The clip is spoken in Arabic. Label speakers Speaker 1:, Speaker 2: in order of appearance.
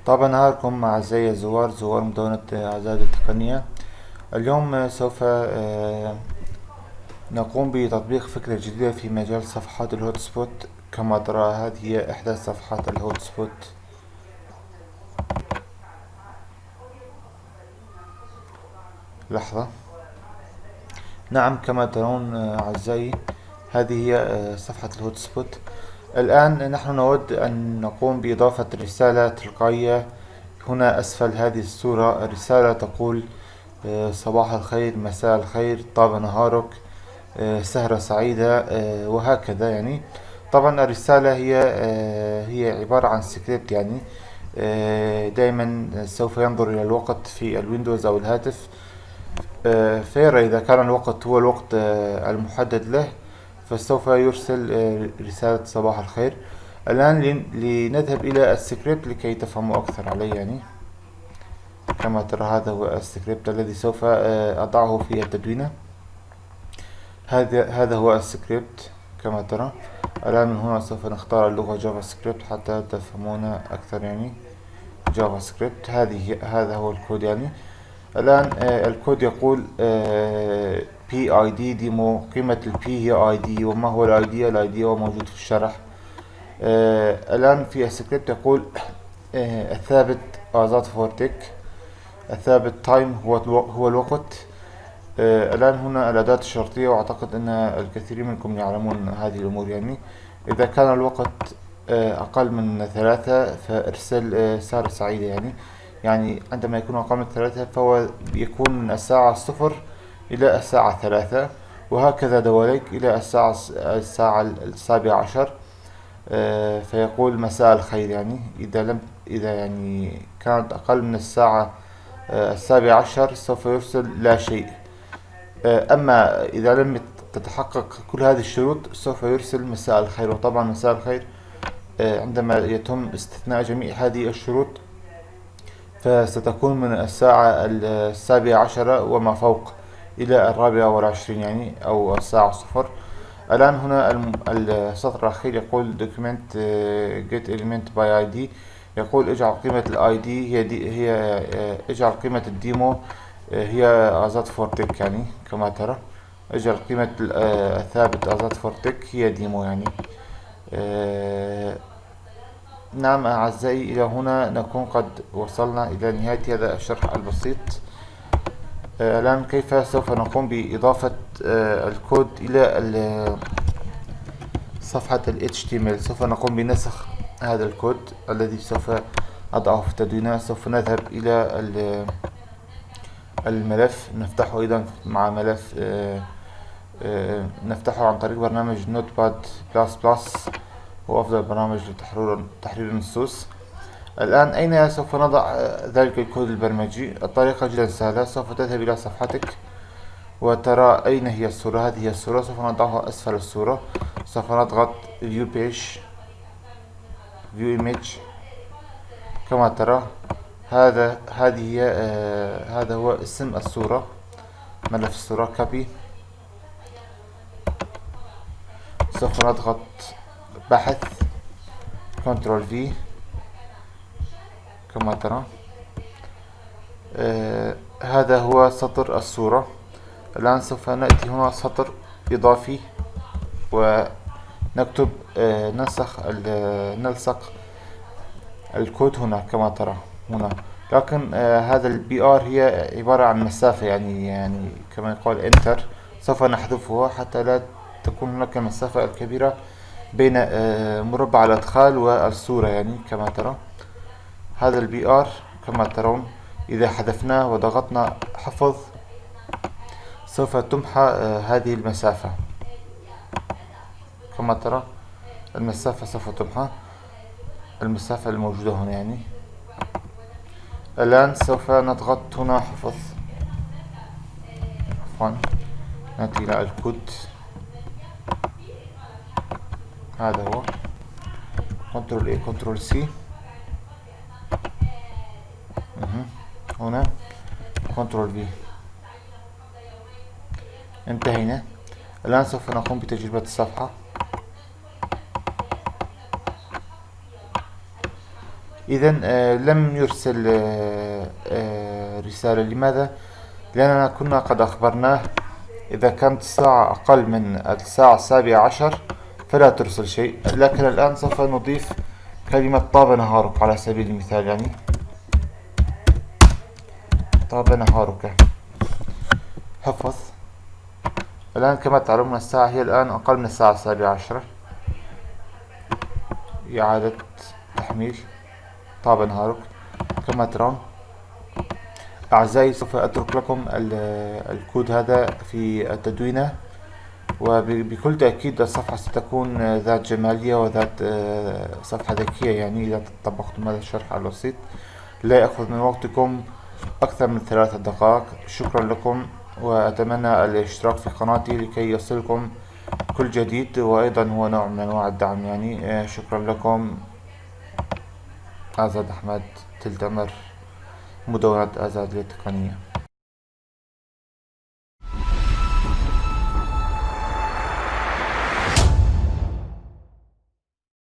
Speaker 1: طبعا نهاركم أعزائي زوار مدونة أعزائي التقنية. اليوم سوف نقوم بتطبيق فكرة جديدة في مجال صفحات الهوت سبوت. كما ترى هذه هي إحدى صفحات الهوت سبوت. لحظة. نعم، كما ترون أعزائي هذه هي صفحة الهوت سبوت. الآن نحن نود أن نقوم بإضافة رسالة تلقائية. هنا أسفل هذه الصورة رسالة تقول صباح الخير، مساء الخير، طاب نهارك، سهرة سعيدة، وهكذا يعني. طبعا الرسالة هي عبارة عن سكريبت يعني. دائما سوف ينظر إلى الوقت في الويندوز أو الهاتف، فيرى إذا كان الوقت هو الوقت المحدد له، فسوف يرسل رسالة صباح الخير. الآن لنذهب إلى السكريبت لكي تفهموا أكثر عليه يعني. كما ترى هذا هو السكريبت الذي سوف أضعه في التدوينة. هذا هو السكريبت كما ترى. الآن من هنا سوف نختار اللغة جافا سكريبت حتى تفهمون أكثر يعني. جافا سكريبت هذا هو الكود يعني. الآن الكود يقول بي اي دي ديمو. قيمة البي هي اي دي. وما هو الاي دي؟ الاي دي هو موجود في الشرح. الآن في السكريبت يقول الثابت ازات فورتك. الثابت تايم هو الوقت. الآن هنا الأداة الشرطية، وأعتقد أن الكثيرين منكم يعلمون هذه الأمور يعني. إذا كان الوقت أقل من 3 فارسل سهرة سعيدة يعني عندما يكون أقل من 3 فهو يكون من الساعة 0 إلى الساعة 3، وهكذا دواليك إلى الساعة 17. فيقول مساء الخير يعني. إذا يعني كانت أقل من الساعة 17 سوف يرسل لا شيء. أما إذا لم تتحقق كل هذه الشروط سوف يرسل مساء الخير. وطبعا مساء الخير عندما يتم استثناء جميع هذه الشروط فستكون من الساعة 17 وما فوق إلى 24 يعني، أو الساعة 0. الآن هنا السطر الأخير يقول document get element by id. يقول اجعل قيمة الاي دي هي اجعل قيمة الديمو هي ازات فورتك يعني. كما ترى اجعل قيمة الثابت ازات فورتك هي ديمو يعني. نعم أعزائي، إلى هنا نكون قد وصلنا إلى نهاية هذا الشرح البسيط. الآن كيف سوف نقوم بإضافة الكود إلى صفحة ال HTML. سوف نقوم بنسخ هذا الكود الذي سوف أضعه في التدوينة. سوف نذهب إلى الملف، نفتحه أيضا مع ملف نفتحه عن طريق برنامج نوتباد بلس بلس، هو أفضل برنامج لتحرير النصوص. الآن أين سوف نضع ذلك الكود البرمجي؟ الطريقة جدا سهلة. سوف تذهب إلى صفحتك وترى أين هي الصورة. هذه هي الصورة، سوف نضعها أسفل الصورة. سوف نضغط View Page View Image. كما ترى هذا هو اسم الصورة، ملف الصورة Copy. سوف نضغط بحث Ctrl V. كما ترى هذا هو سطر الصورة. الآن سوف نأتي هنا سطر إضافي ونكتب نلصق الكود هنا كما ترى هنا. لكن هذا البي ار هي عبارة عن مسافة يعني كما يقال انتر. سوف نحذفها حتى لا تكون هناك المسافة الكبيرة بين مربع الأدخال والصورة يعني. كما ترى هذا البي ار كما ترون إذا حذفناه وضغطنا حفظ سوف تمحى هذه المسافة. كما ترى المسافة سوف تمحى، المسافة الموجودة هنا يعني. الآن سوف نضغط هنا حفظ. عفوا، نأتي إلى الكود. هذا هو Ctrl A Ctrl C. هنا Ctrl V. انتهينا. الآن سوف نقوم بتجربة الصفحة. إذا لم يرسل رسالة. لماذا؟ لأننا كنا قد أخبرناه إذا كانت الساعة أقل من الساعة 17 فلا ترسل شيء. لكن الآن سوف نضيف كلمة طاب نهارك على سبيل المثال، يعني طاب نهارك. حفظ. الآن كما تعلمون الساعة هي الآن أقل من الساعة 17. إعادة تحميل طاب نهارك. كما ترون أعزائي سوف أترك لكم الكود هذا في التدوينة، وبكل تأكيد الصفحة ستكون ذات جمالية وذات صفحة ذكية، يعني إذا طبقتم هذا الشرح البسيط لا يأخذ من وقتكم أكثر من 3 دقائق. شكرا لكم، وأتمنى الاشتراك في قناتي لكي يصلكم كل جديد، وأيضا هو نوع من أنواع الدعم يعني. شكرا لكم. آزاد أحمد، تلتمر، مدونة آزاد للتقنية.